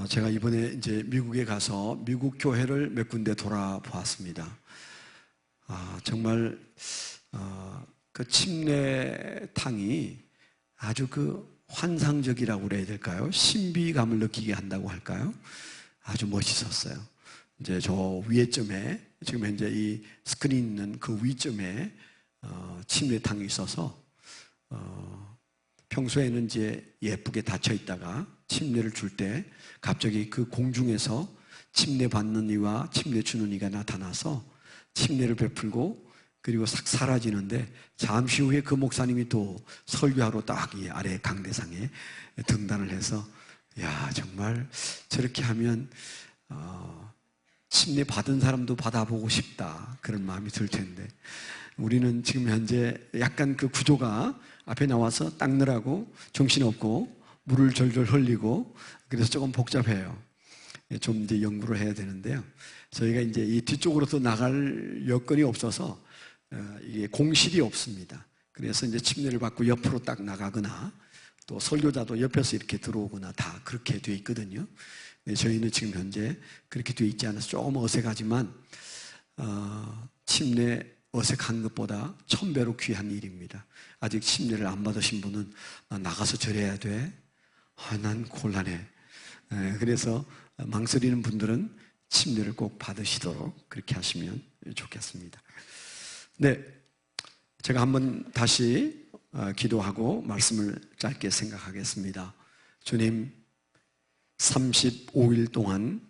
제가 이번에 이제 미국에 가서 미국 교회를 몇 군데 돌아보았습니다. 정말 그 침례탕이 아주 그 환상적이라고 그래야 될까요? 신비감을 느끼게 한다고 할까요? 아주 멋있었어요. 이제 저 위에쯤에 지금 현재 이 스크린 있는 그 위쯤에 침례탕이 있어서 평소에는 이제 예쁘게 닫혀 있다가 침례를 줄 때 갑자기 그 공중에서 침례 받는 이와 침례 주는 이가 나타나서 침례를 베풀고 그리고 싹 사라지는데 잠시 후에 그 목사님이 또 설교하러 딱 이 아래 강대상에 등단을 해서 야 정말 저렇게 하면 침례 받은 사람도 받아보고 싶다 그런 마음이 들 텐데 우리는 지금 현재 약간 그 구조가 앞에 나와서 닦느라고 정신없고 물을 절절 흘리고 그래서 조금 복잡해요. 좀 이제 연구를 해야 되는데요. 저희가 이제 이 뒤쪽으로도 나갈 여건이 없어서 이게 공실이 없습니다. 그래서 이제 침례를 받고 옆으로 딱 나가거나 또 설교자도 옆에서 이렇게 들어오거나 다 그렇게 되어 있거든요. 저희는 지금 현재 그렇게 되어 있지 않아서 조금 어색하지만 침례 어색한 것보다 1000배로 귀한 일입니다. 아직 침례를 안 받으신 분은 나가서 절해야 돼. 난 곤란해. 그래서 망설이는 분들은 침례를 꼭 받으시도록 그렇게 하시면 좋겠습니다. 네, 제가 한번 다시 기도하고 말씀을 짧게 생각하겠습니다. 주님, 35일 동안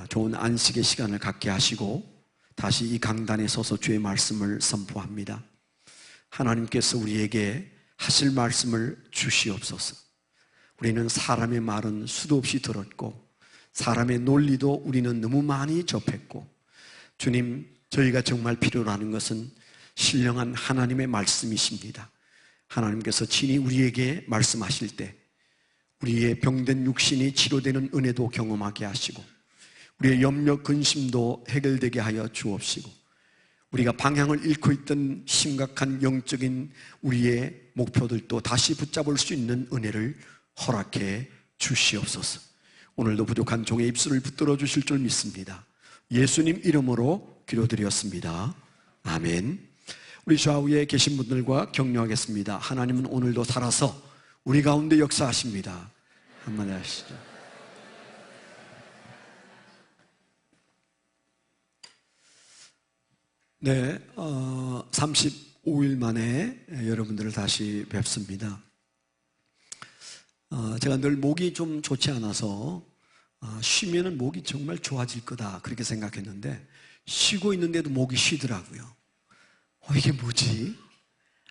좋은 안식의 시간을 갖게 하시고 다시 이 강단에 서서 주의 말씀을 선포합니다. 하나님께서 우리에게 하실 말씀을 주시옵소서. 우리는 사람의 말은 수도 없이 들었고 사람의 논리도 우리는 너무 많이 접했고 주님, 저희가 정말 필요로 하는 것은 신령한 하나님의 말씀이십니다. 하나님께서 친히 우리에게 말씀하실 때 우리의 병든 육신이 치료되는 은혜도 경험하게 하시고 우리의 염려 근심도 해결되게 하여 주옵시고 우리가 방향을 잃고 있던 심각한 영적인 우리의 목표들도 다시 붙잡을 수 있는 은혜를 허락해 주시옵소서. 오늘도 부족한 종의 입술을 붙들어 주실 줄 믿습니다. 예수님 이름으로 기도드렸습니다. 아멘. 우리 좌우에 계신 분들과 격려하겠습니다. 하나님은 오늘도 살아서 우리 가운데 역사하십니다. 한마디 하시죠. 네, 35일 만에 여러분들을 다시 뵙습니다. 제가 늘 목이 좀 좋지 않아서 쉬면은 목이 정말 좋아질 거다 그렇게 생각했는데 쉬고 있는데도 목이 쉬더라고요. 이게 뭐지?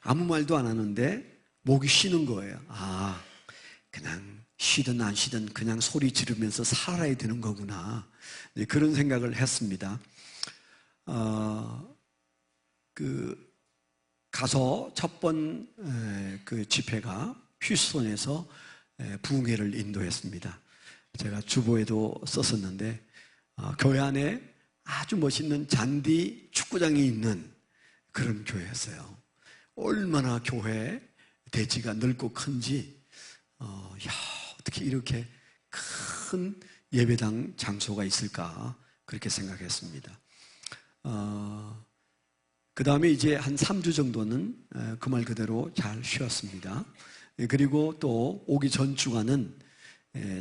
아무 말도 안 하는데 목이 쉬는 거예요. 그냥 쉬든 안 쉬든 그냥 소리 지르면서 살아야 되는 거구나. 네, 그런 생각을 했습니다. 가서 첫 번 그 집회가 휴스턴에서 부흥회를 인도했습니다. 제가 주보에도 썼었는데 교회 안에 아주 멋있는 잔디 축구장이 있는 그런 교회였어요. 얼마나 교회 대지가 넓고 큰지 어떻게 이렇게 큰 예배당 장소가 있을까 그렇게 생각했습니다. 그 다음에 이제 한 3주 정도는 그 말 그대로 잘 쉬었습니다. 그리고 또 오기 전 주간은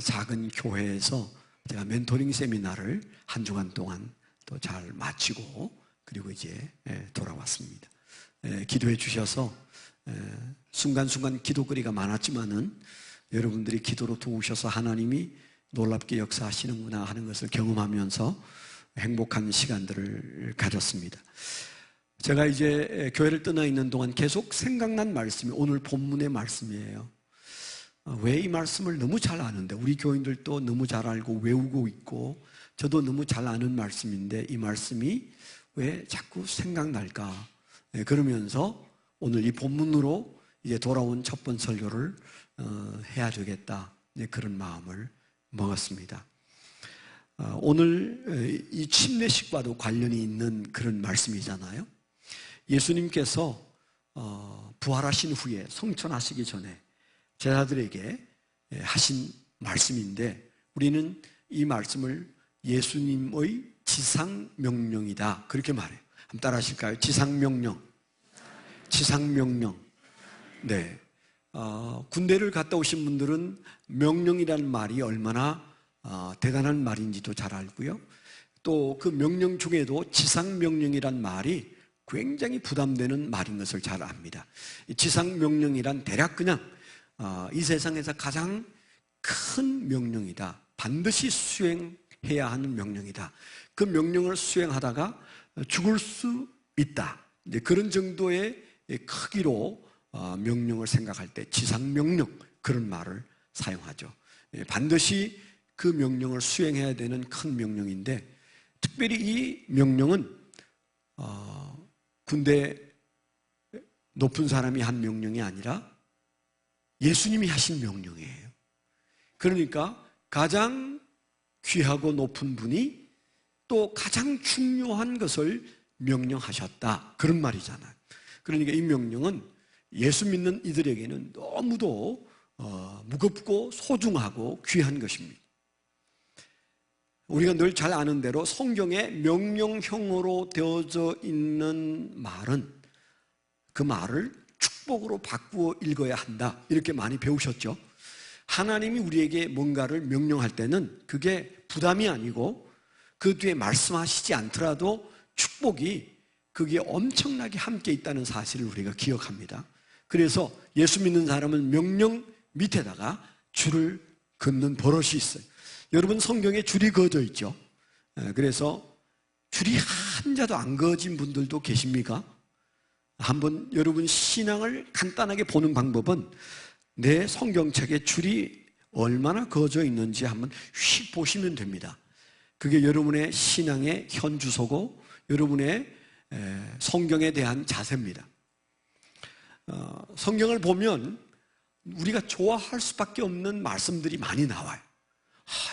작은 교회에서 제가 멘토링 세미나를 한 주간 동안 또 잘 마치고 그리고 이제 돌아왔습니다. 기도해 주셔서 순간순간 기도거리가 많았지만은 여러분들이 기도로 도우셔서 하나님이 놀랍게 역사하시는구나 하는 것을 경험하면서 행복한 시간들을 가졌습니다. 제가 이제 교회를 떠나 있는 동안 계속 생각난 말씀이 오늘 본문의 말씀이에요. 왜 이 말씀을 너무 잘 아는데 우리 교인들도 너무 잘 알고 외우고 있고 저도 너무 잘 아는 말씀인데 이 말씀이 왜 자꾸 생각날까? 그러면서 오늘 이 본문으로 이제 돌아온 첫 번 설교를 해야 되겠다 그런 마음을 먹었습니다. 오늘 이 침례식과도 관련이 있는 그런 말씀이잖아요. 예수님께서 부활하신 후에 성천하시기 전에 제자들에게 하신 말씀인데 우리는 이 말씀을 예수님의 지상명령이다 그렇게 말해요. 한번 따라 하실까요? 지상명령. 지상명령. 네. 군대를 갔다 오신 분들은 명령이라는 말이 얼마나 대단한 말인지도 잘 알고요. 또 그 명령 중에도 지상명령이란 말이 굉장히 부담되는 말인 것을 잘 압니다. 지상명령이란 대략 그냥 이 세상에서 가장 큰 명령이다. 반드시 수행해야 하는 명령이다. 그 명령을 수행하다가 죽을 수 있다. 이제 그런 정도의 크기로 명령을 생각할 때 지상명령 그런 말을 사용하죠. 반드시 그 명령을 수행해야 되는 큰 명령인데 특별히 이 명령은 군대 높은 사람이 한 명령이 아니라 예수님이 하신 명령이에요. 그러니까 가장 귀하고 높은 분이 또 가장 중요한 것을 명령하셨다 그런 말이잖아요. 그러니까 이 명령은 예수 믿는 이들에게는 너무도 무겁고 소중하고 귀한 것입니다. 우리가 늘 잘 아는 대로 성경에 명령형으로 되어져 있는 말은 그 말을 축복으로 바꾸어 읽어야 한다 이렇게 많이 배우셨죠. 하나님이 우리에게 뭔가를 명령할 때는 그게 부담이 아니고 그 뒤에 말씀하시지 않더라도 축복이 그게 엄청나게 함께 있다는 사실을 우리가 기억합니다. 그래서 예수 믿는 사람은 명령 밑에다가 줄을 긋는 버릇이 있어요. 여러분 성경에 줄이 그어져 있죠. 그래서 줄이 한 자도 안 그어진 분들도 계십니까? 한번 여러분 신앙을 간단하게 보는 방법은 내 성경책에 줄이 얼마나 그어져 있는지 한번 휙 보시면 됩니다. 그게 여러분의 신앙의 현주소고 여러분의 성경에 대한 자세입니다. 성경을 보면 우리가 좋아할 수밖에 없는 말씀들이 많이 나와요.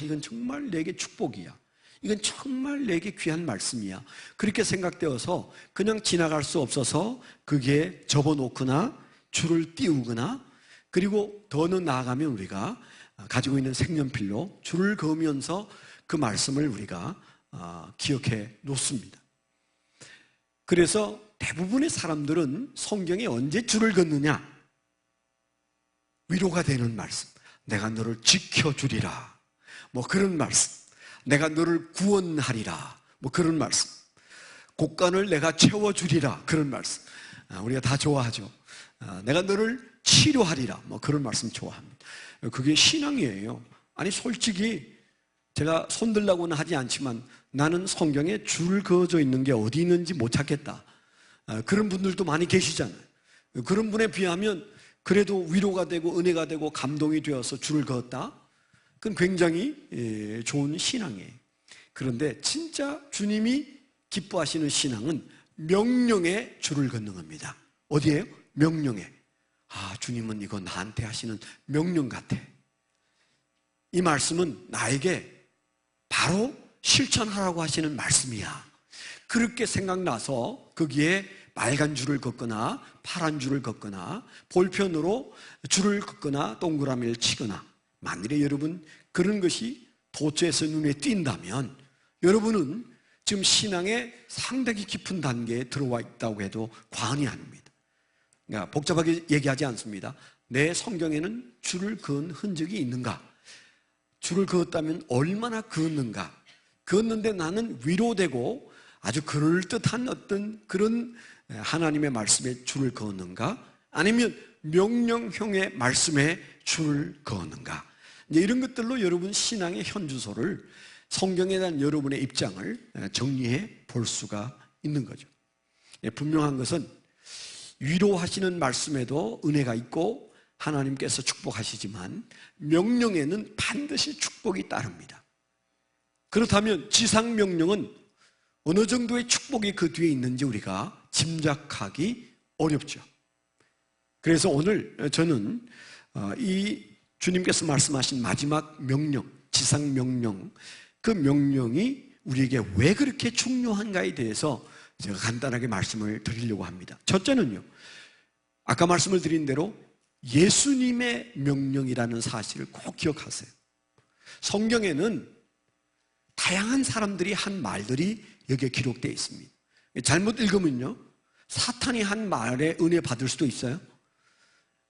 이건 정말 내게 축복이야. 이건 정말 내게 귀한 말씀이야. 그렇게 생각되어서 그냥 지나갈 수 없어서 그게 접어놓거나 줄을 띄우거나 그리고 더는 나아가면 우리가 가지고 있는 색연필로 줄을 그으면서 그 말씀을 우리가 기억해 놓습니다. 그래서 대부분의 사람들은 성경에 언제 줄을 긋느냐? 위로가 되는 말씀. 내가 너를 지켜주리라. 뭐 그런 말씀. 내가 너를 구원하리라. 뭐 그런 말씀. 곡간을 내가 채워주리라. 그런 말씀. 우리가 다 좋아하죠. 내가 너를 치료하리라. 뭐 그런 말씀 좋아합니다. 그게 신앙이에요. 아니 솔직히 제가 손들라고는 하지 않지만 나는 성경에 줄 그어져 있는 게 어디 있는지 못 찾겠다. 그런 분들도 많이 계시잖아요. 그런 분에 비하면 그래도 위로가 되고 은혜가 되고 감동이 되어서 줄을 그었다. 그건 굉장히 좋은 신앙이에요. 그런데 진짜 주님이 기뻐하시는 신앙은 명령에 줄을 긋는 겁니다. 어디에요? 명령에. 주님은 이거 나한테 하시는 명령 같아. 이 말씀은 나에게 바로 실천하라고 하시는 말씀이야. 그렇게 생각나서 거기에 빨간 줄을 긋거나 파란 줄을 긋거나 볼펜으로 줄을 긋거나 동그라미를 치거나 만일에 여러분 그런 것이 도처에서 눈에 띈다면 여러분은 지금 신앙의 상당히 깊은 단계에 들어와 있다고 해도 과언이 아닙니다. 그러니까 복잡하게 얘기하지 않습니다. 내 성경에는 줄을 그은 흔적이 있는가? 줄을 그었다면 얼마나 그었는가? 그었는데 나는 위로되고 아주 그럴듯한 어떤 그런 하나님의 말씀에 줄을 그었는가? 아니면 명령형의 말씀에 줄을 그었는가? 이제 이런 것들로 여러분 신앙의 현주소를 성경에 대한 여러분의 입장을 정리해 볼 수가 있는 거죠. 분명한 것은 위로하시는 말씀에도 은혜가 있고 하나님께서 축복하시지만 명령에는 반드시 축복이 따릅니다. 그렇다면 지상명령은 어느 정도의 축복이 그 뒤에 있는지 우리가 짐작하기 어렵죠. 그래서 오늘 저는 이 주님께서 말씀하신 마지막 명령, 지상명령, 그 명령이 우리에게 왜 그렇게 중요한가에 대해서 제가 간단하게 말씀을 드리려고 합니다. 첫째는요, 아까 말씀을 드린 대로 예수님의 명령이라는 사실을 꼭 기억하세요. 성경에는 다양한 사람들이 한 말들이 여기에 기록되어 있습니다. 잘못 읽으면요, 사탄이 한 말에 은혜 받을 수도 있어요.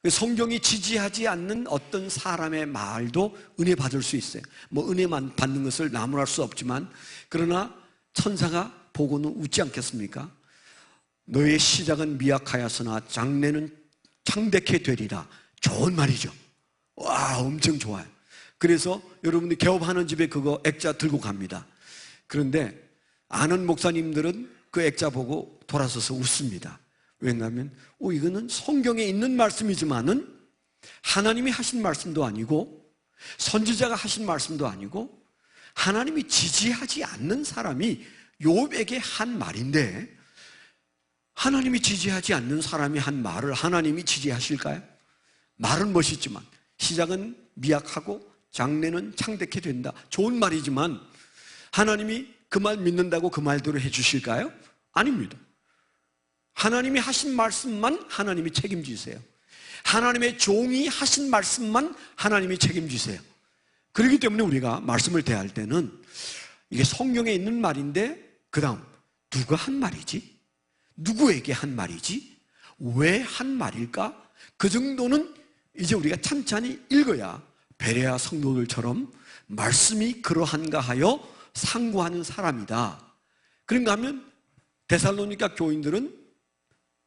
성경이 지지하지 않는 어떤 사람의 말도 은혜 받을 수 있어요. 뭐 은혜만 받는 것을 나무랄 수 없지만, 그러나 천사가 보고는 웃지 않겠습니까? 너의 시작은 미약하였으나 장래는 창대케 되리라. 좋은 말이죠. 와, 엄청 좋아요. 그래서 여러분들 개업하는 집에 그거 액자 들고 갑니다. 그런데 아는 목사님들은 그 액자 보고 돌아서서 웃습니다. 왜냐하면 이거는 성경에 있는 말씀이지만은 하나님이 하신 말씀도 아니고 선지자가 하신 말씀도 아니고 하나님이 지지하지 않는 사람이 욥에게 한 말인데, 하나님이 지지하지 않는 사람이 한 말을 하나님이 지지하실까요? 말은 멋있지만 시작은 미약하고 장래는 창대케 된다. 좋은 말이지만 하나님이 그 말 믿는다고 그 말대로 해주실까요? 아닙니다. 하나님이 하신 말씀만 하나님이 책임지세요. 하나님의 종이 하신 말씀만 하나님이 책임지세요. 그렇기 때문에 우리가 말씀을 대할 때는 이게 성경에 있는 말인데 그 다음 누가 한 말이지? 누구에게 한 말이지? 왜 한 말일까? 그 정도는 이제 우리가 찬찬히 읽어야 베레아 성도들처럼 말씀이 그러한가 하여 상고하는 사람이다. 그런가 하면 데살로니가 교인들은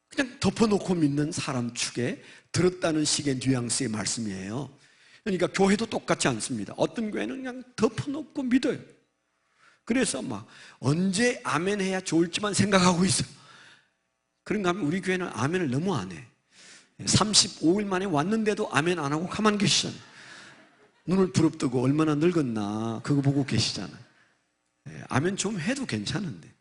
그냥 덮어놓고 믿는 사람 축에 들었다는 식의 뉘앙스의 말씀이에요. 그러니까 교회도 똑같지 않습니다. 어떤 교회는 그냥 덮어놓고 믿어요. 그래서 막 언제 아멘 해야 좋을지만 생각하고 있어요. 그런가 하면 우리 교회는 아멘을 너무 안 해. 35일 만에 왔는데도 아멘 안 하고 가만 계시잖아요. 눈을 부릅뜨고 얼마나 늙었나 그거 보고 계시잖아요. 아멘 좀 해도 괜찮은데.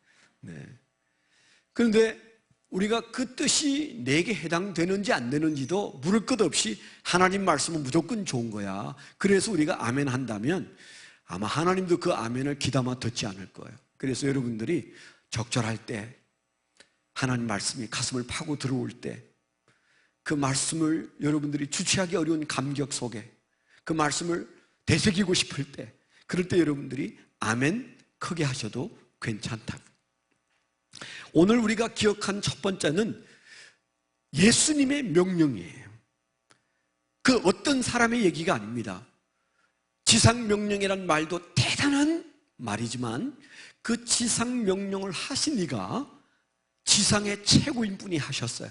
그런데 우리가 그 뜻이 내게 해당되는지 안 되는지도 물을 것 없이 하나님 말씀은 무조건 좋은 거야. 그래서 우리가 아멘 한다면 아마 하나님도 그 아멘을 귀담아 듣지 않을 거예요. 그래서 여러분들이 적절할 때 하나님 말씀이 가슴을 파고 들어올 때 그 말씀을 여러분들이 주체하기 어려운 감격 속에 그 말씀을 되새기고 싶을 때, 그럴 때 여러분들이 아멘 크게 하셔도 괜찮다고. 오늘 우리가 기억한 첫 번째는 예수님의 명령이에요. 그 어떤 사람의 얘기가 아닙니다. 지상명령이란 말도 대단한 말이지만 그 지상명령을 하신 이가 지상의 최고인 분이 하셨어요.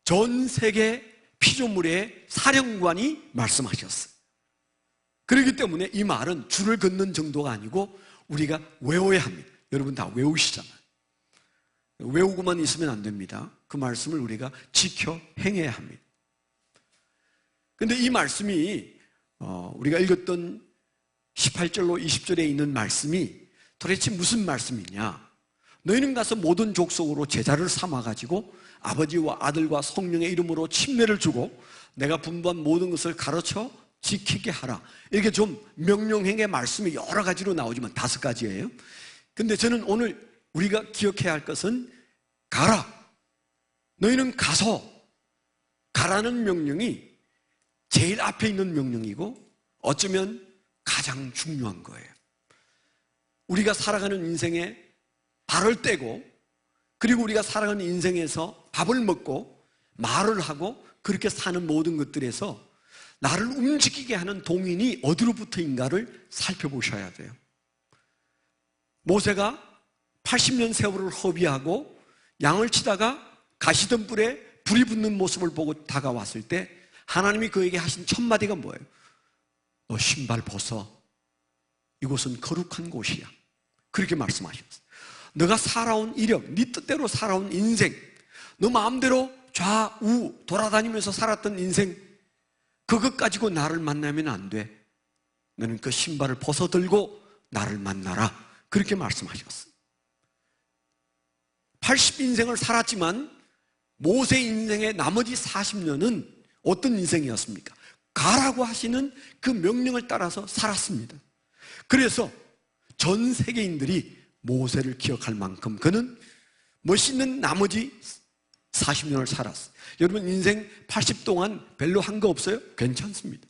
전 세계 피조물의 사령관이 말씀하셨어요. 그렇기 때문에 이 말은 줄을 긋는 정도가 아니고 우리가 외워야 합니다. 여러분 다 외우시잖아요. 외우고만 있으면 안 됩니다. 그 말씀을 우리가 지켜 행해야 합니다. 그런데 이 말씀이 우리가 읽었던 18절로 20절에 있는 말씀이 도대체 무슨 말씀이냐? 너희는 가서 모든 족속으로 제자를 삼아가지고 아버지와 아들과 성령의 이름으로 침례를 주고 내가 분부한 모든 것을 가르쳐 지키게 하라. 이렇게 좀 명령행의 말씀이 여러 가지로 나오지만 5가지예요. 근데 저는 오늘 우리가 기억해야 할 것은 가라. 너희는 가서 가라는 명령이 제일 앞에 있는 명령이고 어쩌면 가장 중요한 거예요. 우리가 살아가는 인생에 발을 떼고 그리고 우리가 살아가는 인생에서 밥을 먹고 말을 하고 그렇게 사는 모든 것들에서 나를 움직이게 하는 동인이 어디로부터인가를 살펴보셔야 돼요. 모세가 80년 세월을 허비하고 양을 치다가 가시덤불에 불이 붙는 모습을 보고 다가왔을 때 하나님이 그에게 하신 첫 마디가 뭐예요? 너 신발 벗어. 이곳은 거룩한 곳이야. 그렇게 말씀하셨어요. 너가 살아온 이력, 네 뜻대로 살아온 인생, 너 마음대로 좌우 돌아다니면서 살았던 인생, 그것 가지고 나를 만나면 안 돼. 너는 그 신발을 벗어들고 나를 만나라. 그렇게 말씀하셨어요. 80인생을 살았지만 모세 인생의 나머지 40년은 어떤 인생이었습니까? 가라고 하시는 그 명령을 따라서 살았습니다. 그래서 전 세계인들이 모세를 기억할 만큼 그는 멋있는 나머지 40년을 살았어요. 여러분 인생 80 동안 별로 한 거 없어요? 괜찮습니다.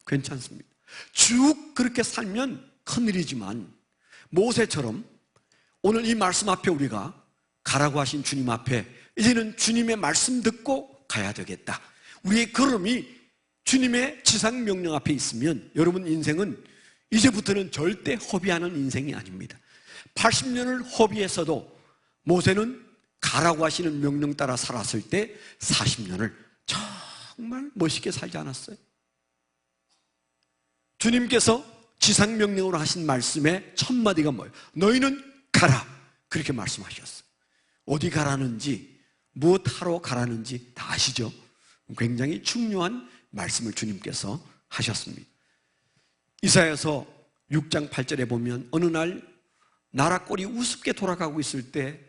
괜찮습니다. 쭉 그렇게 살면 큰일이지만 모세처럼 오늘 이 말씀 앞에 우리가 가라고 하신 주님 앞에 이제는 주님의 말씀 듣고 가야 되겠다. 우리의 걸음이 주님의 지상 명령 앞에 있으면 여러분 인생은 이제부터는 절대 허비하는 인생이 아닙니다. 80년을 허비했어도 모세는 가라고 하시는 명령 따라 살았을 때 40년을 정말 멋있게 살지 않았어요? 주님께서 지상 명령으로 하신 말씀의 첫 마디가 뭐예요? 너희는 가라, 그렇게 말씀하셨어요. 어디 가라는지 무엇하러 가라는지 다 아시죠? 굉장히 중요한 말씀을 주님께서 하셨습니다. 이사야서 6장 8절에 보면 어느 날 나라 꼴이 우습게 돌아가고 있을 때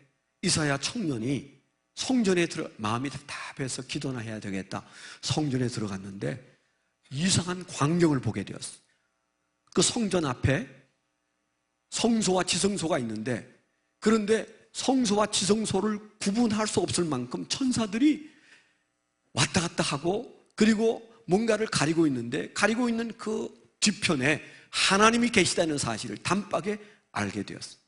이사야 청년이 성전에 마음이 답답해서 기도나 해야 되겠다, 성전에 들어갔는데 이상한 광경을 보게 되었어요. 그 성전 앞에 성소와 지성소가 있는데, 그런데 성소와 지성소를 구분할 수 없을 만큼 천사들이 왔다 갔다 하고, 그리고 뭔가를 가리고 있는데, 가리고 있는 그 뒤편에 하나님이 계시다는 사실을 단박에 알게 되었어요.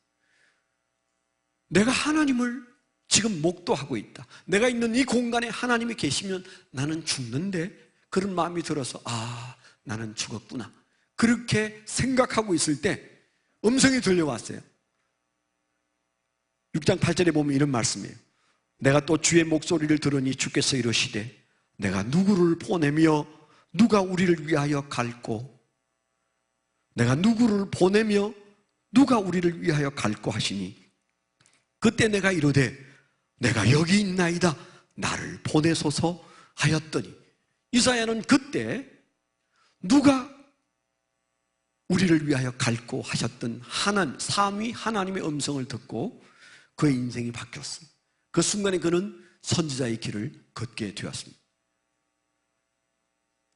내가 하나님을 지금 목도하고 있다, 내가 있는 이 공간에 하나님이 계시면 나는 죽는데, 그런 마음이 들어서 나는 죽었구나, 그렇게 생각하고 있을 때 음성이 들려왔어요. 6장 8절에 보면 이런 말씀이에요. 내가 또 주의 목소리를 들으니 주께서 이러시되 내가 누구를 보내며 누가 우리를 위하여 갈꼬, 내가 누구를 보내며 누가 우리를 위하여 갈꼬 하시니 그때 내가 이르되 내가 여기 있나이다, 나를 보내소서 하였더니, 이사야는 그때 누가 우리를 위하여 갈고 하셨던 삼위 하나님의 음성을 듣고 그의 인생이 바뀌었습니다. 그 순간에 그는 선지자의 길을 걷게 되었습니다.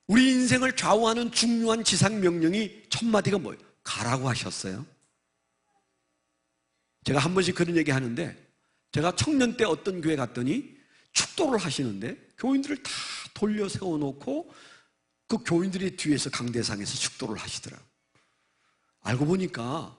우리 인생을 좌우하는 중요한 지상 명령이 첫 마디가 뭐예요? 가라고 하셨어요. 제가 한 번씩 그런 얘기 하는데, 제가 청년 때 어떤 교회 갔더니 축도를 하시는데 교인들을 다 돌려 세워놓고 그 교인들이 뒤에서 강대상에서 축도를 하시더라고요. 알고 보니까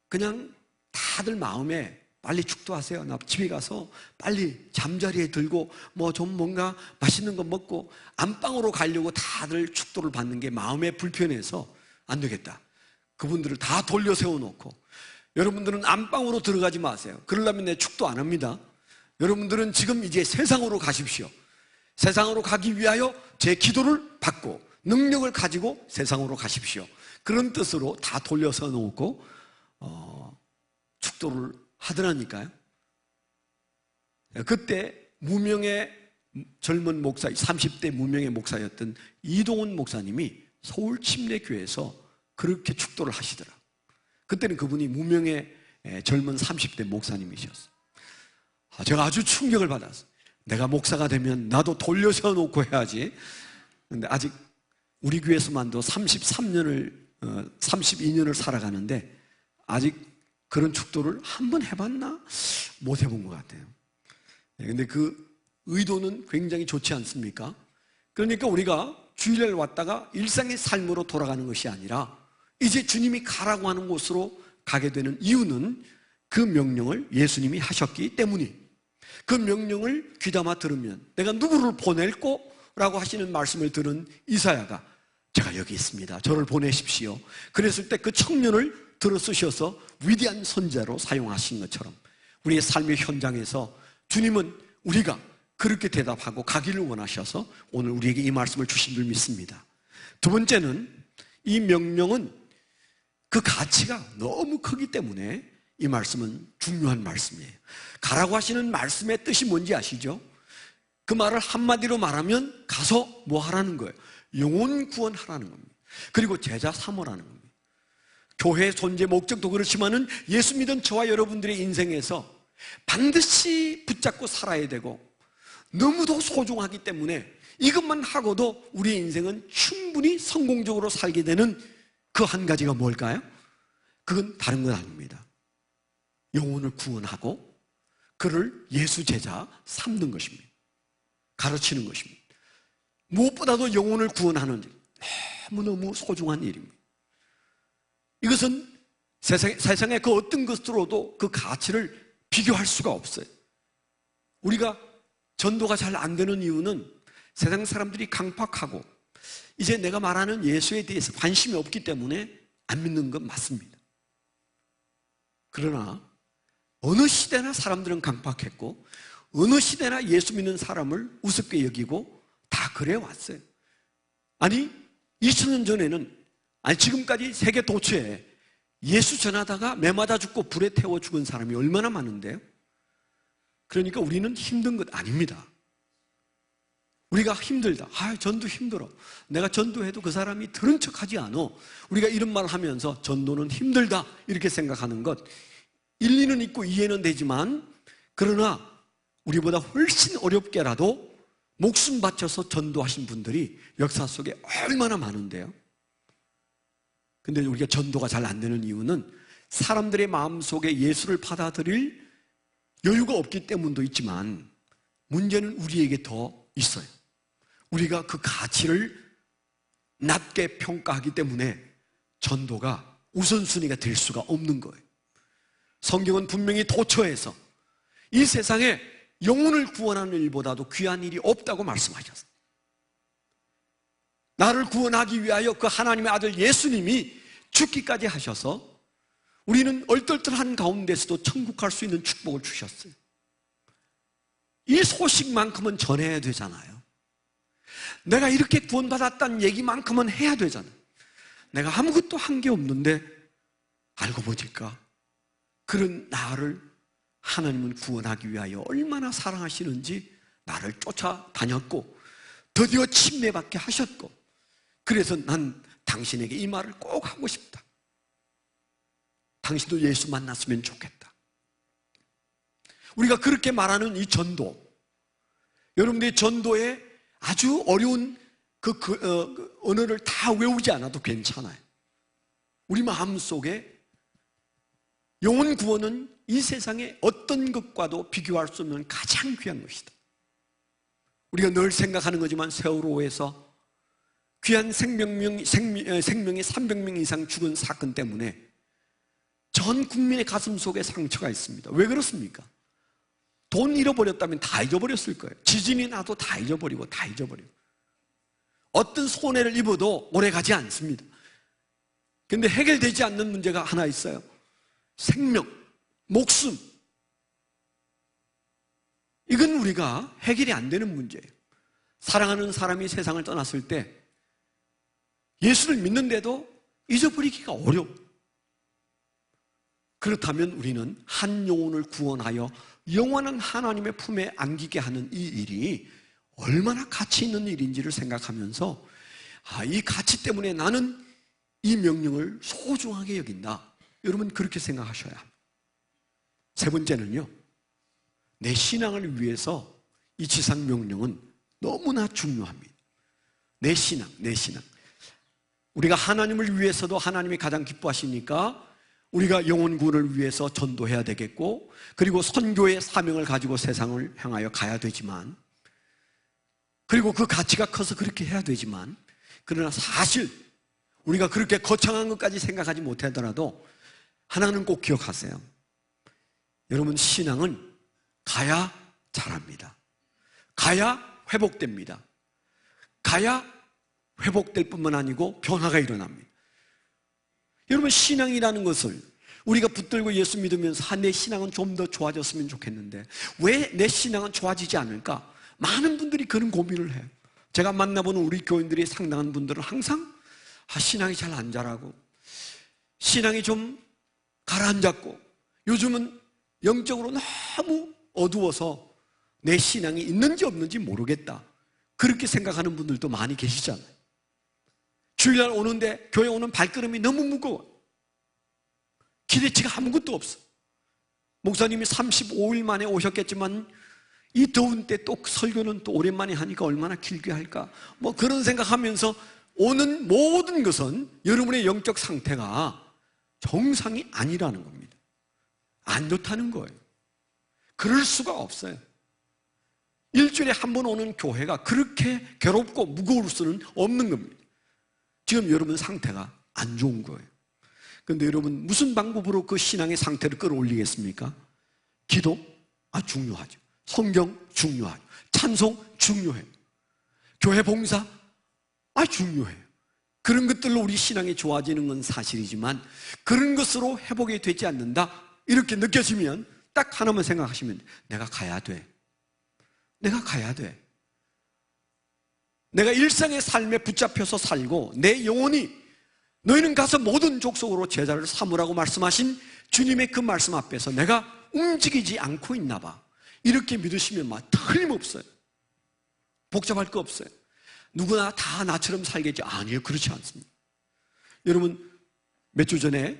그냥 다들 마음에 빨리 축도하세요, 나 집에 가서 빨리 잠자리에 들고 뭔가 맛있는 거 먹고 안방으로 가려고 다들 축도를 받는 게 마음에 불편해서 안 되겠다, 그분들을 다 돌려 세워놓고, 여러분들은 안방으로 들어가지 마세요. 그러려면 내 축도 안 합니다. 여러분들은 지금 이제 세상으로 가십시오. 세상으로 가기 위하여 제 기도를 받고 능력을 가지고 세상으로 가십시오. 그런 뜻으로 다 돌려서 놓고 축도를 하더라니까요. 그때 무명의 젊은 목사, 30대 무명의 목사였던 이동훈 목사님이 서울 침례교회에서 그렇게 축도를 하시더라고요. 그때는 그분이 무명의 젊은 30대 목사님이셨어요. 제가 아주 충격을 받았어요. 내가 목사가 되면 나도 돌려서 놓고 해야지. 근데 아직 우리 교회에서만도 32년을 살아가는데 아직 그런 축도를 한 번 해봤나? 못 해본 것 같아요. 근데 그 의도는 굉장히 좋지 않습니까? 그러니까 우리가 주일날 왔다가 일상의 삶으로 돌아가는 것이 아니라 이제 주님이 가라고 하는 곳으로 가게 되는 이유는 그 명령을 예수님이 하셨기 때문이에요. 그 명령을 귀담아 들으면 내가 누구를 보낼꼬? 라고 하시는 말씀을 들은 이사야가 제가 여기 있습니다, 저를 보내십시오, 그랬을 때 그 청년을 들어 쓰셔서 위대한 선자로 사용하신 것처럼 우리의 삶의 현장에서 주님은 우리가 그렇게 대답하고 가기를 원하셔서 오늘 우리에게 이 말씀을 주신 줄 믿습니다. 두 번째는 이 명령은 그 가치가 너무 크기 때문에 이 말씀은 중요한 말씀이에요. 가라고 하시는 말씀의 뜻이 뭔지 아시죠? 그 말을 한마디로 말하면 가서 뭐 하라는 거예요? 영혼 구원하라는 겁니다. 그리고 제자 삼으라는 겁니다. 교회의 존재 목적도 그렇지만은 예수 믿은 저와 여러분들의 인생에서 반드시 붙잡고 살아야 되고 너무도 소중하기 때문에 이것만 하고도 우리의 인생은 충분히 성공적으로 살게 되는 그 한 가지가 뭘까요? 그건 다른 건 아닙니다. 영혼을 구원하고 그를 예수 제자 삼는 것입니다. 가르치는 것입니다. 무엇보다도 영혼을 구원하는 일, 너무너무 소중한 일입니다. 이것은 세상의 그 어떤 것으로도 그 가치를 비교할 수가 없어요. 우리가 전도가 잘 안 되는 이유는 세상 사람들이 강팍하고 이제 내가 말하는 예수에 대해서 관심이 없기 때문에 안 믿는 건 맞습니다. 그러나 어느 시대나 사람들은 강팍했고 어느 시대나 예수 믿는 사람을 우습게 여기고 다 그래 왔어요. 아니 2000년 전에는, 아니 지금까지 세계 도처에 예수 전하다가 매 맞아 죽고 불에 태워 죽은 사람이 얼마나 많은데요. 그러니까 우리는 힘든 것 아닙니다. 우리가 힘들다, 전도 힘들어, 내가 전도해도 그 사람이 들은 척하지 않아, 우리가 이런 말을 하면서 전도는 힘들다 이렇게 생각하는 것 일리는 있고 이해는 되지만, 그러나 우리보다 훨씬 어렵게라도 목숨 바쳐서 전도하신 분들이 역사 속에 얼마나 많은데요. 근데 우리가 전도가 잘 안 되는 이유는 사람들의 마음속에 예수를 받아들일 여유가 없기 때문도 있지만, 문제는 우리에게 더 있어요. 우리가 그 가치를 낮게 평가하기 때문에 전도가 우선순위가 될 수가 없는 거예요. 성경은 분명히 도처에서 이 세상에 영혼을 구원하는 일보다도 귀한 일이 없다고 말씀하셨어요. 나를 구원하기 위하여 그 하나님의 아들 예수님이 죽기까지 하셔서 우리는 얼떨떨한 가운데서도 천국 갈 수 있는 축복을 주셨어요. 이 소식만큼은 전해야 되잖아요. 내가 이렇게 구원받았다는 얘기만큼은 해야 되잖아요. 내가 아무것도 한 게 없는데 알고 보니까 그런 나를 하나님은 구원하기 위하여 얼마나 사랑하시는지 나를 쫓아다녔고 드디어 침례받게 하셨고, 그래서 난 당신에게 이 말을 꼭 하고 싶다. 당신도 예수 만났으면 좋겠다. 우리가 그렇게 말하는 이 전도, 여러분들이 전도에 아주 어려운 그 언어를 다 외우지 않아도 괜찮아요. 우리 마음속에 영혼 구원은 이 세상의 어떤 것과도 비교할 수 없는 가장 귀한 것이다. 우리가 늘 생각하는 거지만 세월호에서 귀한 생명이 300명 이상 죽은 사건 때문에 전 국민의 가슴 속에 상처가 있습니다. 왜 그렇습니까? 돈 잃어버렸다면 다 잊어버렸을 거예요. 지진이 나도 다 잊어버리고 다 잊어버리고, 어떤 손해를 입어도 오래가지 않습니다. 그런데 해결되지 않는 문제가 하나 있어요. 생명, 목숨. 이건 우리가 해결이 안 되는 문제예요. 사랑하는 사람이 세상을 떠났을 때 예수를 믿는데도 잊어버리기가 어려워. 그렇다면 우리는 한 영혼을 구원하여 영원한 하나님의 품에 안기게 하는 이 일이 얼마나 가치 있는 일인지를 생각하면서 이 가치 때문에 나는 이 명령을 소중하게 여긴다. 여러분 그렇게 생각하셔야 합니다. 세 번째는요, 내 신앙을 위해서 이 지상 명령은 너무나 중요합니다. 내 신앙. 우리가 하나님을 위해서도 하나님이 가장 기뻐하시니까 우리가 영혼 구원을 위해서 전도해야 되겠고, 그리고 선교의 사명을 가지고 세상을 향하여 가야 되지만, 그리고 그 가치가 커서 그렇게 해야 되지만, 그러나 사실 우리가 그렇게 거창한 것까지 생각하지 못하더라도 하나는 꼭 기억하세요. 여러분, 신앙은 가야 자랍니다. 가야 회복됩니다. 가야 회복될 뿐만 아니고 변화가 일어납니다. 여러분, 신앙이라는 것을 우리가 붙들고 예수 믿으면서 내 신앙은 좀 더 좋아졌으면 좋겠는데 왜 내 신앙은 좋아지지 않을까? 많은 분들이 그런 고민을 해요. 제가 만나보는 우리 교인들이 상당한 분들은 항상 신앙이 잘 안 자라고, 신앙이 좀 가라앉았고, 요즘은 영적으로 너무 어두워서 내 신앙이 있는지 없는지 모르겠다, 그렇게 생각하는 분들도 많이 계시잖아요. 주일날 오는데 교회 오는 발걸음이 너무 무거워. 기대치가 아무것도 없어. 목사님이 35일 만에 오셨겠지만 이 더운 때 또 설교는 또 오랜만에 하니까 얼마나 길게 할까, 그런 생각하면서 오는 모든 것은 여러분의 영적 상태가 정상이 아니라는 겁니다. 안 좋다는 거예요. 그럴 수가 없어요. 일주일에 한 번 오는 교회가 그렇게 괴롭고 무거울 수는 없는 겁니다. 지금 여러분 상태가 안 좋은 거예요. 그런데 여러분 무슨 방법으로 그 신앙의 상태를 끌어올리겠습니까? 기도? 중요하죠. 성경? 중요하죠. 찬송? 중요해요. 교회 봉사? 중요해요. 그런 것들로 우리 신앙이 좋아지는 건 사실이지만 그런 것으로 회복이 되지 않는다 이렇게 느껴지면 딱 하나만 생각하시면 내가 가야 돼. 내가 가야 돼. 내가 일상의 삶에 붙잡혀서 살고 내 영혼이 너희는 가서 모든 족속으로 제자를 삼으라고 말씀하신 주님의 그 말씀 앞에서 내가 움직이지 않고 있나 봐. 이렇게 믿으시면 틀림없어요. 복잡할 거 없어요. 누구나 다 나처럼 살겠지. 아니요, 그렇지 않습니다. 여러분, 몇 주 전에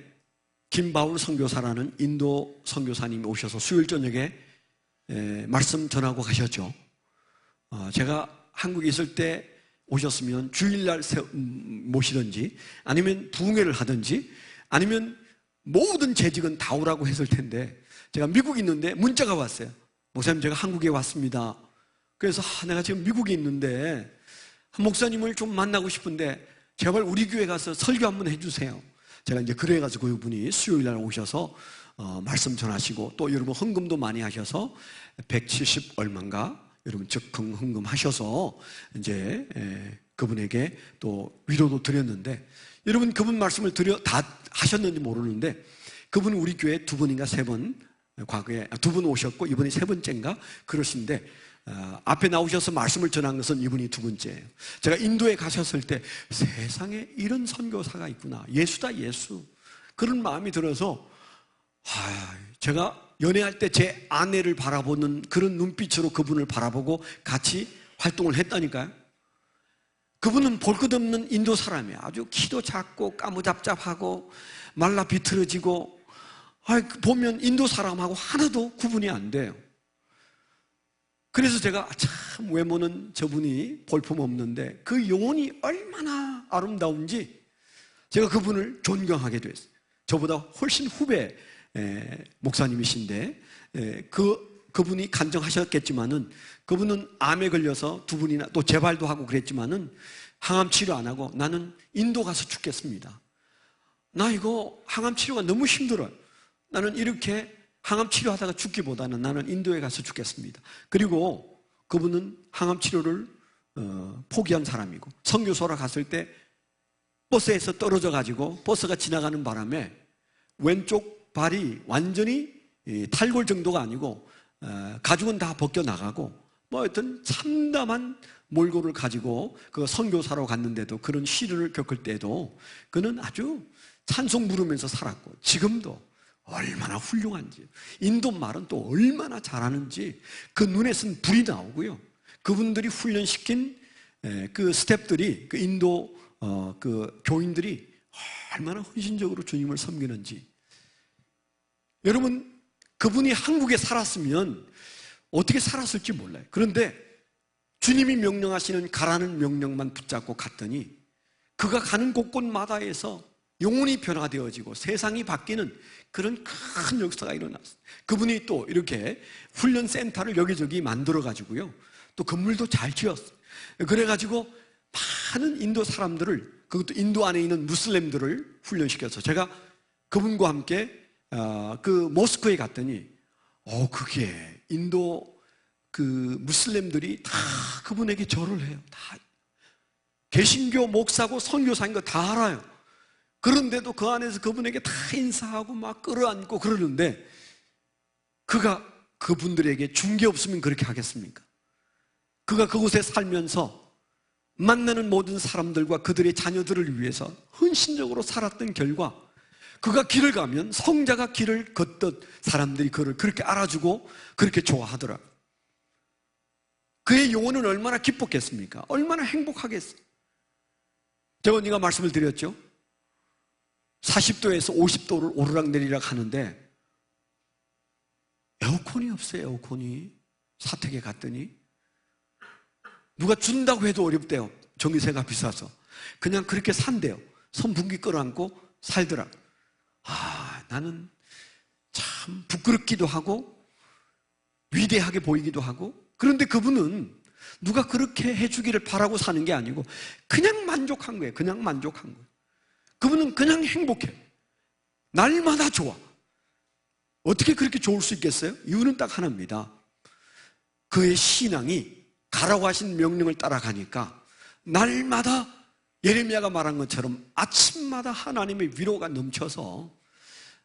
김바울 선교사라는 인도 선교사님이 오셔서 수요일 저녁에 말씀 전하고 가셨죠. 제가 한국에 있을 때 오셨으면 주일날 모시든지 아니면 부흥회를 하든지 아니면 모든 재직은 다 오라고 했을 텐데 제가 미국에 있는데 문자가 왔어요. 목사님, 제가 한국에 왔습니다. 그래서 내가 지금 미국에 있는데 목사님을 좀 만나고 싶은데 제발 우리 교회 가서 설교 한번 해주세요. 제가 이제 그래가지고 그분이 수요일날 오셔서 말씀 전하시고 또 여러분 헌금도 많이 하셔서 170 얼마인가 여러분 적금 헌금하셔서 이제 그분에게 또 위로도 드렸는데 여러분 그분 말씀을 다 하셨는지 모르는데 그분은 우리 교회 두 번인가 세 번 과거에 두 번 오셨고 이번이 세 번째인가 그러신데 앞에 나오셔서 말씀을 전한 것은 이분이 두 번째예요. 제가 인도에 가셨을 때 세상에 이런 선교사가 있구나. 예수다 예수. 그런 마음이 들어서 제가 연애할 때 제 아내를 바라보는 그런 눈빛으로 그분을 바라보고 같이 활동을 했다니까요. 그분은 볼 것 없는 인도 사람이에요. 아주 키도 작고 까무잡잡하고 말라 비틀어지고 보면 인도 사람하고 하나도 구분이 안 돼요. 그래서 제가 참 외모는 저분이 볼품없는데 그 영혼이 얼마나 아름다운지 제가 그분을 존경하게 됐어요. 저보다 훨씬 후배 목사님이신데 그분이 간증하셨겠지만은 그분은 암에 걸려서 두 분이나 또 재발도 하고 그랬지만은 항암 치료 안 하고 나는 인도 가서 죽겠습니다. 나 이거 항암 치료가 너무 힘들어요. 나는 이렇게 항암 치료하다가 죽기보다는 나는 인도에 가서 죽겠습니다. 그리고 그분은 항암 치료를 포기한 사람이고 선교소라 갔을 때 버스에서 떨어져 가지고 버스가 지나가는 바람에 왼쪽 발이 완전히 탈골 정도가 아니고 가죽은 다 벗겨나가고 하여튼 참담한 몰골을 가지고 그 선교사로 갔는데도 그런 시련을 겪을 때도 그는 아주 찬송 부르면서 살았고 지금도 얼마나 훌륭한지 인도 말은 또 얼마나 잘하는지 그 눈에선 불이 나오고요. 그분들이 훈련시킨 그 스태프들이 그 인도 그 교인들이 얼마나 헌신적으로 주님을 섬기는지 여러분 그분이 한국에 살았으면 어떻게 살았을지 몰라요. 그런데 주님이 명령하시는 가라는 명령만 붙잡고 갔더니 그가 가는 곳곳마다에서 영혼이 변화되어지고 세상이 바뀌는 그런 큰 역사가 일어났어요. 그분이 또 이렇게 훈련센터를 여기저기 만들어가지고요. 또 건물도 잘 지었어요. 그래가지고 많은 인도 사람들을 그것도 인도 안에 있는 무슬림들을 훈련시켜서 제가 그분과 함께 그 모스크에 갔더니 그게 인도 그 무슬림들이 다 그분에게 절을 해요. 다 개신교 목사고 선교사인 거 다 알아요. 그런데도 그 안에서 그분에게 다 인사하고 막 끌어안고 그러는데 그가 그분들에게 준 게 없으면 그렇게 하겠습니까? 그가 그곳에 살면서 만나는 모든 사람들과 그들의 자녀들을 위해서 헌신적으로 살았던 결과 그가 길을 가면 성자가 길을 걷듯 사람들이 그를 그렇게 알아주고 그렇게 좋아하더라. 그의 영혼은 얼마나 기뻤겠습니까? 얼마나 행복하겠어요? 제가 언니가 말씀을 드렸죠. 40도에서 50도를 오르락내리락 하는데 에어컨이 없어요. 에어컨이 사택에 갔더니 누가 준다고 해도 어렵대요. 전기세가 비싸서 그냥 그렇게 산대요. 선풍기 끌어안고 살더라. 나는 참 부끄럽기도 하고 위대하게 보이기도 하고 그런데 그분은 누가 그렇게 해주기를 바라고 사는 게 아니고 그냥 만족한 거예요. 그냥 만족한 거예요. 그분은 그냥 행복해. 날마다 좋아. 어떻게 그렇게 좋을 수 있겠어요? 이유는 딱 하나입니다. 그의 신앙이 가라고 하신 명령을 따라가니까 날마다 예레미야가 말한 것처럼 아침마다 하나님의 위로가 넘쳐서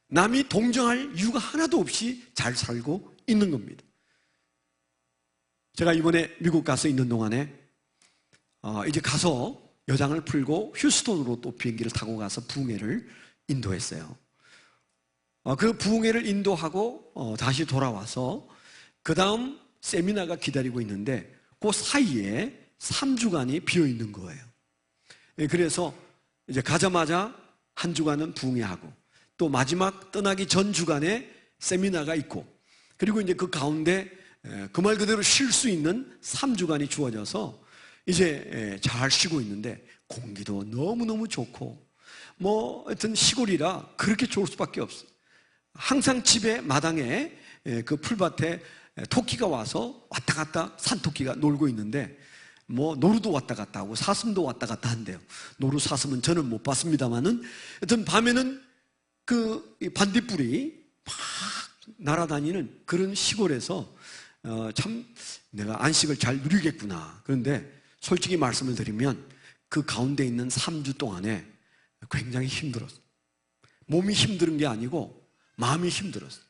남이 동정할 이유가 하나도 없이 잘 살고 있는 겁니다. 제가 이번에 미국 가서 있는 동안에 이제 가서 여장을 풀고 휴스턴으로 또 비행기를 타고 가서 부흥회를 인도했어요. 그 부흥회를 인도하고 다시 돌아와서 그 다음 세미나가 기다리고 있는데 그 사이에 3주간이 비어 있는 거예요. 그래서 이제 가자마자 한 주간은 부흥회하고 또 마지막 떠나기 전 주간에 세미나가 있고 그리고 이제 그 가운데 그 말 그대로 쉴 수 있는 3주간이 주어져서 이제 잘 쉬고 있는데 공기도 너무너무 좋고 뭐 하여튼 시골이라 그렇게 좋을 수밖에 없어요. 항상 집에 마당에 그 풀밭에 토끼가 와서 왔다 갔다 산토끼가 놀고 있는데 뭐 노루도 왔다 갔다 하고 사슴도 왔다 갔다 한대요. 노루 사슴은 저는 못 봤습니다만은 하여튼 밤에는 그 반딧불이 막 날아다니는 그런 시골에서 참 내가 안식을 잘 누리겠구나. 그런데 솔직히 말씀을 드리면 그 가운데 있는 3주 동안에 굉장히 힘들었어요. 몸이 힘든 게 아니고 마음이 힘들었어요.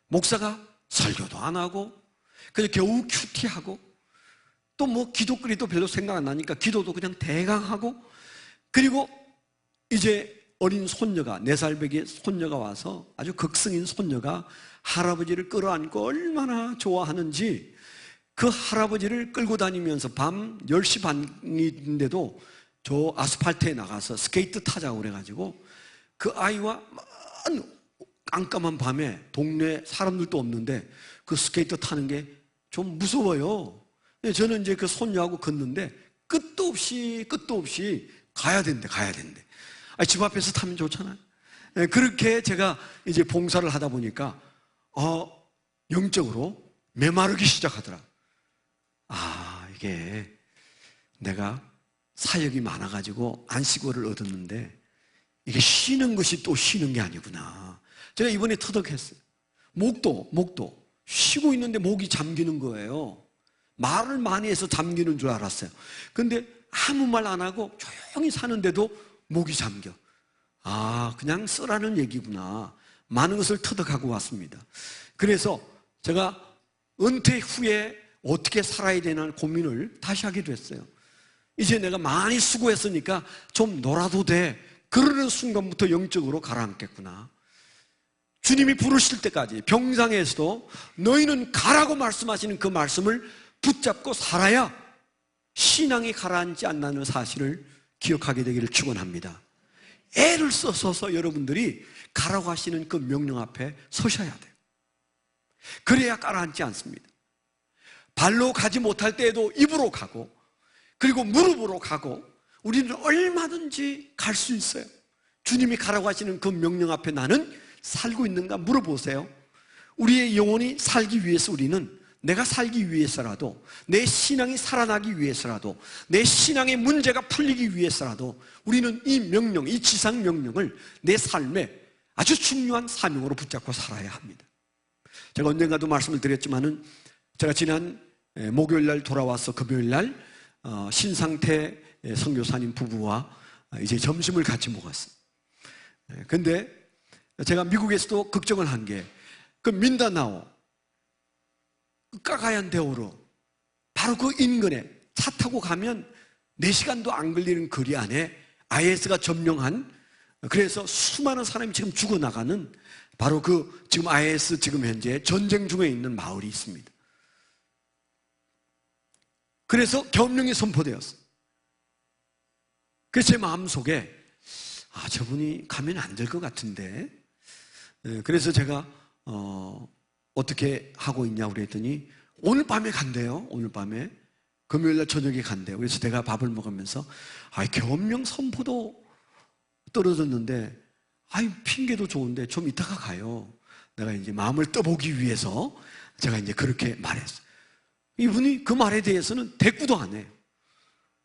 목사가 설교도 안 하고 그냥 겨우 큐티하고 또 뭐 기도거리도 별로 생각 안 나니까 기도도 그냥 대강 하고 그리고 이제 어린 손녀가 4살배기 손녀가 와서 아주 극성인 손녀가 할아버지를 끌어안고 얼마나 좋아하는지 그 할아버지를 끌고 다니면서 밤 10시 반인데도 저 아스팔트에 나가서 스케이트 타자고 그래가지고 그 아이와 깜깜한 밤에 동네 사람들도 없는데 그 스케이트 타는 게 좀 무서워요. 저는 이제 그 손녀하고 걷는데 끝도 없이 가야 된대. 집 앞에서 타면 좋잖아요. 그렇게 제가 이제 봉사를 하다 보니까 영적으로 메마르기 시작하더라. 이게 내가 사역이 많아가지고 안식월을 얻었는데 이게 쉬는 것이 또 쉬는 게 아니구나. 제가 이번에 터득했어요. 목도 쉬고 있는데 목이 잠기는 거예요. 말을 많이 해서 잠기는 줄 알았어요. 근데 아무 말 안 하고 조용히 사는데도 목이 잠겨. 그냥 쓰라는 얘기구나. 많은 것을 터득하고 왔습니다. 그래서 제가 은퇴 후에 어떻게 살아야 되나 고민을 다시 하게 됐어요. 이제 내가 많이 수고했으니까 좀 놀아도 돼. 그러는 순간부터 영적으로 가라앉겠구나. 주님이 부르실 때까지 병상에서도 너희는 가라고 말씀하시는 그 말씀을 붙잡고 살아야 신앙이 가라앉지 않는 사실을 기억하게 되기를 축원합니다. 애를 써서 여러분들이 가라고 하시는 그 명령 앞에 서셔야 돼요. 그래야 가라앉지 않습니다. 발로 가지 못할 때에도 입으로 가고 그리고 무릎으로 가고 우리는 얼마든지 갈 수 있어요. 주님이 가라고 하시는 그 명령 앞에 나는 살고 있는가 물어보세요. 우리의 영혼이 살기 위해서 우리는 내가 살기 위해서라도 내 신앙이 살아나기 위해서라도 내 신앙의 문제가 풀리기 위해서라도 우리는 이 명령, 이 지상 명령을 내 삶에 아주 중요한 사명으로 붙잡고 살아야 합니다. 제가 언젠가도 말씀을 드렸지만은 제가 지난 목요일 날 돌아와서 금요일 날 신상태 선교사님 부부와 이제 점심을 같이 먹었어요. 근데 제가 미국에서도 걱정을 한 게 그 민다나오 까가얀 대오로 바로 그 인근에 차 타고 가면 4시간도 안 걸리는 거리 안에 IS가 점령한 그래서 수많은 사람이 지금 죽어나가는 바로 그 지금 IS 지금 현재 전쟁 중에 있는 마을이 있습니다. 그래서 겸령이 선포되었어요. 그래서 제 마음속에 저분이 가면 안 될 것 같은데 그래서 제가 어떻게 하고 있냐고 그랬더니 오늘 밤에 간대요. 오늘 밤에 금요일날 저녁에 간대요. 그래서 내가 밥을 먹으면서 겸령 선포도 떨어졌는데 핑계도 좋은데 좀 이따가 가요. 내가 이제 마음을 떠보기 위해서 제가 이제 그렇게 말했어요. 이분이 그 말에 대해서는 대꾸도 안 해요.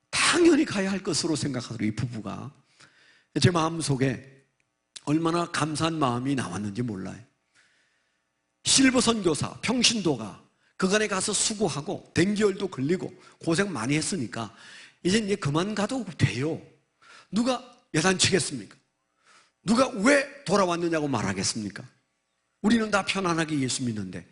당연히 가야 할 것으로 생각하더라고요, 이 부부가. 제 마음속에 얼마나 감사한 마음이 나왔는지 몰라요. 실버 선교사, 평신도가 그간에 가서 수고하고 댕기열도 걸리고 고생 많이 했으니까 이제 그만 가도 돼요. 누가 야단치겠습니까? 누가 왜 돌아왔느냐고 말하겠습니까? 우리는 다 편안하게 예수 믿는데.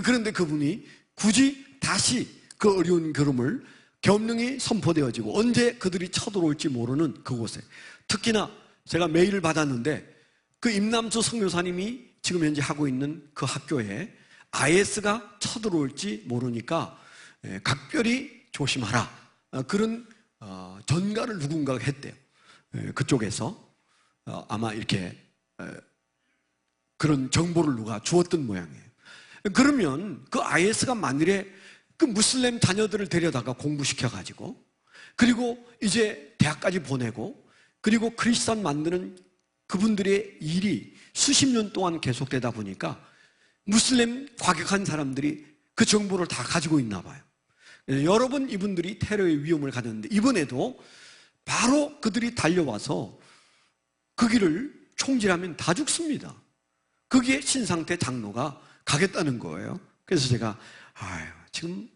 그런데 그분이 굳이 다시 그 어려운 걸음을 계엄령이 선포되어지고 언제 그들이 쳐들어올지 모르는 그곳에, 특히나 제가 메일을 받았는데 그 임남수 선교사님이 지금 현재 하고 있는 그 학교에 IS가 쳐들어올지 모르니까 각별히 조심하라, 그런 전가를 누군가가 했대요. 그쪽에서 아마 이렇게 그런 정보를 누가 주었던 모양이에요. 그러면 그 IS가 만일에 그 무슬림 자녀들을 데려다가 공부시켜가지고, 그리고 이제 대학까지 보내고, 그리고 크리스찬 만드는 그분들의 일이 수십 년 동안 계속되다 보니까 무슬림 과격한 사람들이 그 정보를 다 가지고 있나 봐요. 여러 번 이분들이 테러의 위험을 가졌는데 이번에도 바로 그들이 달려와서 그 길을 총질하면 다 죽습니다. 거기에 신상태 장로가 가겠다는 거예요. 그래서 제가 지금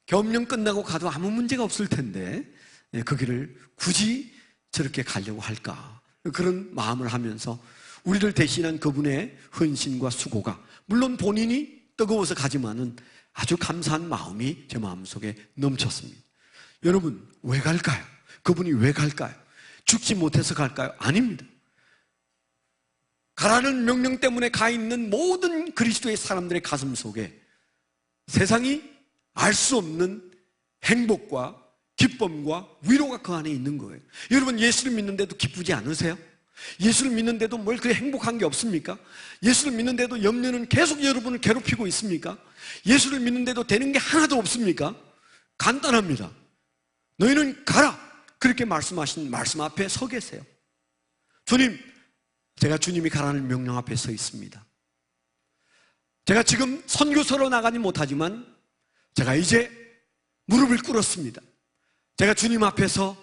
계엄령 끝나고 가도 아무 문제가 없을 텐데 그 길을 굳이 저렇게 가려고 할까, 그런 마음을 하면서 우리를 대신한 그분의 헌신과 수고가, 물론 본인이 뜨거워서 가지만은 아주 감사한 마음이 제 마음속에 넘쳤습니다. 여러분, 왜 갈까요? 그분이 왜 갈까요? 죽지 못해서 갈까요? 아닙니다. 가라는 명령 때문에 가 있는 모든 그리스도의 사람들의 가슴 속에 세상이 알 수 없는 행복과 기쁨과 위로가 그 안에 있는 거예요. 여러분, 예수를 믿는데도 기쁘지 않으세요? 예수를 믿는데도 뭘 그렇게 행복한 게 없습니까? 예수를 믿는데도 염려는 계속 여러분을 괴롭히고 있습니까? 예수를 믿는데도 되는 게 하나도 없습니까? 간단합니다. 너희는 가라, 그렇게 말씀하신 말씀 앞에 서 계세요. 주님, 제가 주님이 가라는 명령 앞에 서 있습니다. 제가 지금 선교사로 나가지 못하지만 제가 이제 무릎을 꿇었습니다. 제가 주님 앞에서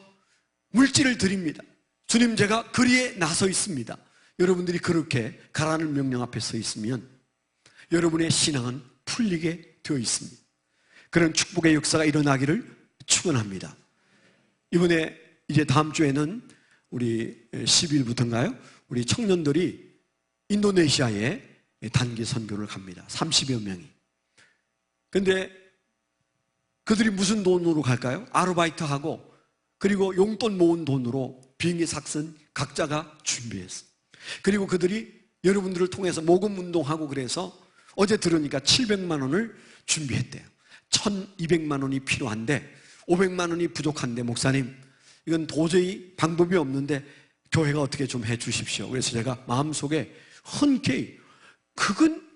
물질을 드립니다. 주님, 제가 거리에 나서 있습니다. 여러분들이 그렇게 가라는 명령 앞에 서 있으면 여러분의 신앙은 풀리게 되어 있습니다. 그런 축복의 역사가 일어나기를 축원합니다. 이번에 이제 다음 주에는 우리 10일부터인가요? 우리 청년들이 인도네시아에 단기 선교를 갑니다. 30여 명이. 근데 그들이 무슨 돈으로 갈까요? 아르바이트하고 그리고 용돈 모은 돈으로 비행기 삭선 각자가 준비했어요. 그리고 그들이 여러분들을 통해서 모금 운동하고 그래서 어제 들으니까 700만 원을 준비했대요. 1200만 원이 필요한데 500만 원이 부족한데, 목사님, 이건 도저히 방법이 없는데 교회가 어떻게 좀 해 주십시오. 그래서 제가 마음속에 흔쾌히, 그건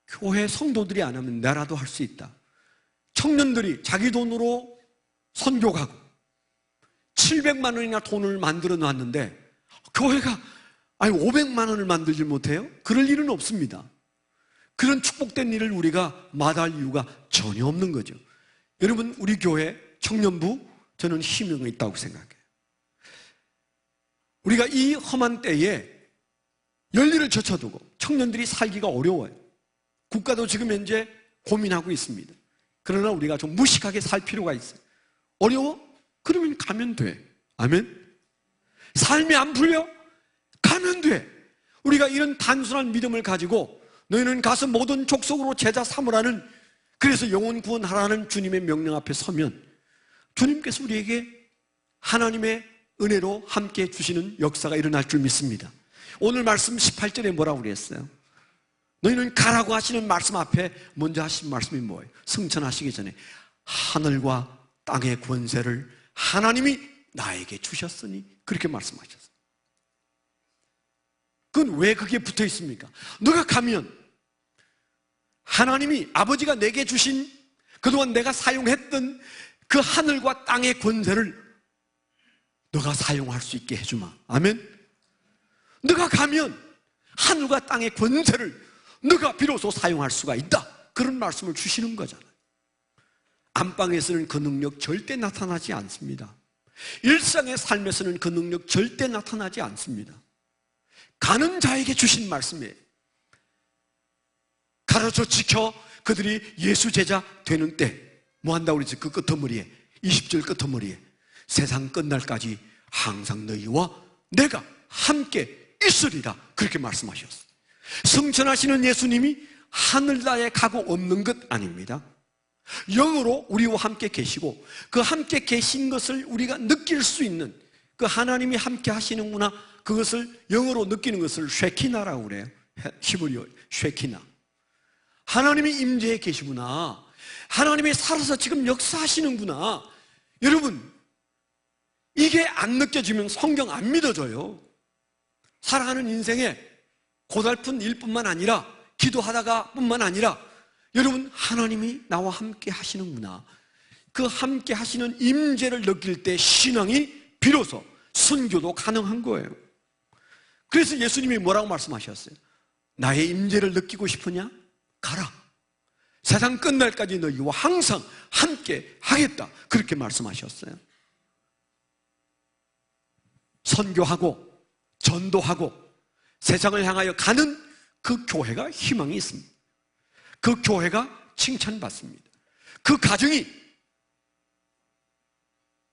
교회 성도들이 안 하면 나라도 할 수 있다. 청년들이 자기 돈으로 선교 가고 700만 원이나 돈을 만들어 놨는데 교회가 500만 원을 만들지 못해요? 그럴 일은 없습니다. 그런 축복된 일을 우리가 마다할 이유가 전혀 없는 거죠. 여러분, 우리 교회 청년부, 저는 희망이 있다고 생각해요. 우리가 이 험한 때에 열일을 젖혀두고 청년들이 살기가 어려워요. 국가도 지금 현재 고민하고 있습니다. 그러나 우리가 좀 무식하게 살 필요가 있어요. 어려워? 그러면 가면 돼. 아멘? 삶이 안 풀려? 가면 돼. 우리가 이런 단순한 믿음을 가지고 너희는 가서 모든 족속으로 제자 삼으라는, 그래서 영혼 구원하라는 주님의 명령 앞에 서면 주님께서 우리에게 하나님의 은혜로 함께 주시는 역사가 일어날 줄 믿습니다. 오늘 말씀 18절에 뭐라고 그랬어요? 너희는 가라고 하시는 말씀 앞에 먼저 하신 말씀이 뭐예요? 승천하시기 전에 하늘과 땅의 권세를 하나님이 나에게 주셨으니, 그렇게 말씀하셨어요. 그건 왜 그게 붙어 있습니까? 너가 가면 하나님이, 아버지가 내게 주신, 그동안 내가 사용했던 그 하늘과 땅의 권세를 너가 사용할 수 있게 해주마. 아멘? 너가 가면 하늘과 땅의 권세를 너가 비로소 사용할 수가 있다. 그런 말씀을 주시는 거잖아요. 안방에서는 그 능력 절대 나타나지 않습니다. 일상의 삶에서는 그 능력 절대 나타나지 않습니다. 가는 자에게 주신 말씀이에요. 가르쳐 지켜 그들이 예수 제자 되는 때 뭐 한다고 그랬지? 그 끄트머리에 20절 끄트머리에 세상 끝날까지 항상 너희와 내가 함께 있으리라 그렇게 말씀하셨어요. 승천하시는 예수님이 하늘나라에 가고 없는 것 아닙니다. 영으로 우리와 함께 계시고 그 함께 계신 것을 우리가 느낄 수 있는 그 하나님이 함께 하시는구나 그것을 영으로 느끼는 것을 쉐키나라고 그래요. 히브리어 쉐키나. 하나님이 임재해 계시구나. 하나님이 살아서 지금 역사하시는구나. 여러분, 이게 안 느껴지면 성경 안 믿어져요. 살아가는 인생에 고달픈 일뿐만 아니라 기도하다가 뿐만 아니라 여러분, 하나님이 나와 함께 하시는구나. 그 함께 하시는 임재를 느낄 때 신앙이 비로소 선교도 가능한 거예요. 그래서 예수님이 뭐라고 말씀하셨어요? 나의 임재를 느끼고 싶으냐? 가라. 세상 끝날까지 너희와 항상 함께 하겠다. 그렇게 말씀하셨어요. 선교하고 전도하고 세상을 향하여 가는 그 교회가 희망이 있습니다. 그 교회가 칭찬받습니다. 그 가정이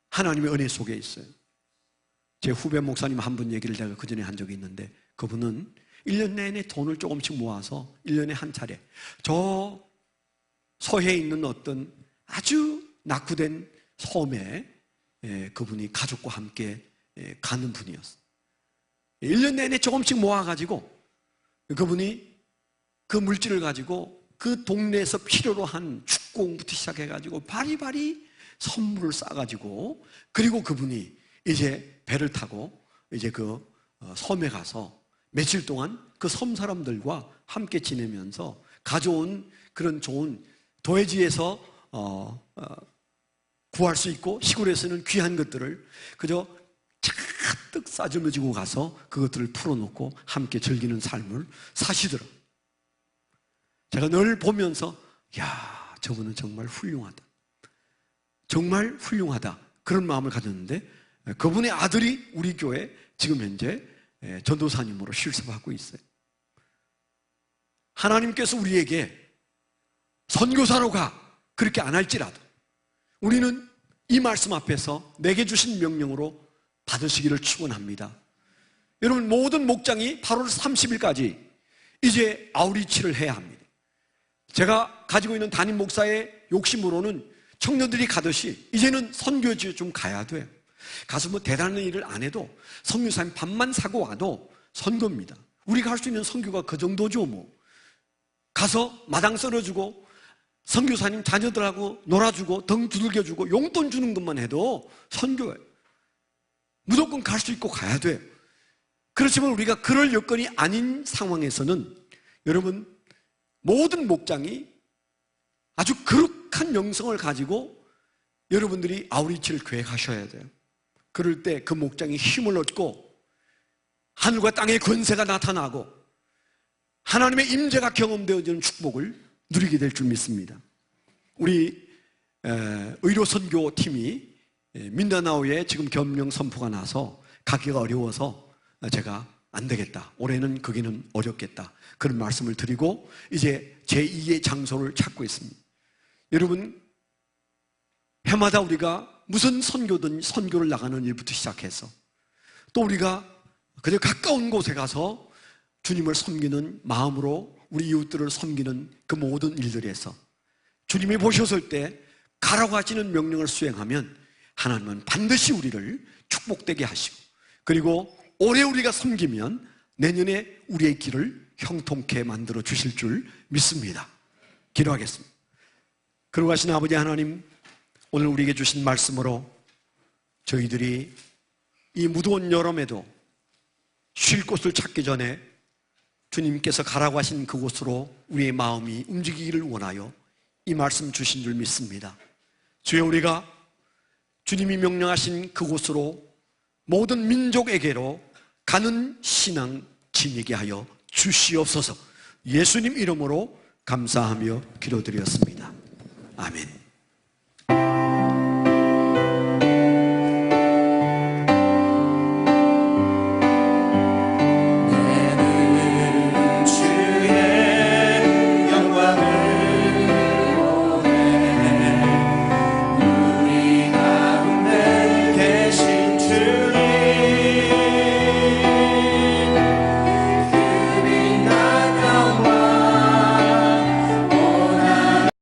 하나님의 은혜 속에 있어요. 제 후배 목사님 한 분 얘기를 제가 그전에 한 적이 있는데 그분은 1년 내내 돈을 조금씩 모아서 1년에 한 차례 저 서해에 있는 어떤 아주 낙후된 섬에 그분이 가족과 함께 가는 분이었어요. 1년 내내 조금씩 모아가지고 그분이 그 물질을 가지고 그 동네에서 필요로 한 축구공부터 시작해가지고 바리바리 선물을 싸가지고 그리고 그분이 이제 배를 타고 이제 그 섬에 가서 며칠 동안 그 섬 사람들과 함께 지내면서 가져온 그런 좋은 도해지에서 구할 수 있고 시골에서는 귀한 것들을 그저 가득 싸질러지고 가서 그것들을 풀어놓고 함께 즐기는 삶을 사시더라고요. 제가 늘 보면서 야, 저분은 정말 훌륭하다. 정말 훌륭하다. 그런 마음을 가졌는데 그분의 아들이 우리 교회 지금 현재 전도사님으로 실습하고 있어요. 하나님께서 우리에게 선교사로 가 그렇게 안 할지라도 우리는 이 말씀 앞에서 내게 주신 명령으로 받으시기를 축원합니다. 여러분, 모든 목장이 8월 30일까지 이제 아우리치를 해야 합니다. 제가 가지고 있는 담임 목사의 욕심으로는 청년들이 가듯이 이제는 선교지에 좀 가야 돼요. 가서 뭐 대단한 일을 안 해도 선교사님 밥만 사고 와도 선교입니다. 우리가 할 수 있는 선교가 그 정도죠. 뭐 가서 마당 썰어주고 선교사님 자녀들하고 놀아주고 등 두들겨주고 용돈 주는 것만 해도 선교예요. 무조건 갈 수 있고 가야 돼요. 그렇지만 우리가 그럴 여건이 아닌 상황에서는 여러분, 모든 목장이 아주 거룩한 영성을 가지고 여러분들이 아우리치를 계획하셔야 돼요. 그럴 때 그 목장이 힘을 얻고 하늘과 땅의 권세가 나타나고 하나님의 임재가 경험되어지는 축복을 누리게 될 줄 믿습니다. 우리 의료선교팀이 민다나오에 지금 겸령 선포가 나서 가기가 어려워서 제가 안 되겠다. 올해는 거기는 어렵겠다. 그런 말씀을 드리고 이제 제2의 장소를 찾고 있습니다. 여러분, 해마다 우리가 무슨 선교든 선교를 나가는 일부터 시작해서 또 우리가 그저 가까운 곳에 가서 주님을 섬기는 마음으로 우리 이웃들을 섬기는 그 모든 일들에서 주님이 보셨을 때 가라고 하시는 명령을 수행하면 하나님은 반드시 우리를 축복되게 하시고 그리고 올해 우리가 섬기면 내년에 우리의 길을 형통케 만들어 주실 줄 믿습니다. 기도하겠습니다. 거룩하신 아버지 하나님, 오늘 우리에게 주신 말씀으로 저희들이 이 무더운 여름에도 쉴 곳을 찾기 전에 주님께서 가라고 하신 그곳으로 우리의 마음이 움직이기를 원하여 이 말씀 주신 줄 믿습니다. 주여, 우리가 주님이 명령하신 그곳으로 모든 민족에게로 가는 신앙 지니게 하여 주시옵소서. 예수님 이름으로 감사하며 기도드렸습니다. 아멘.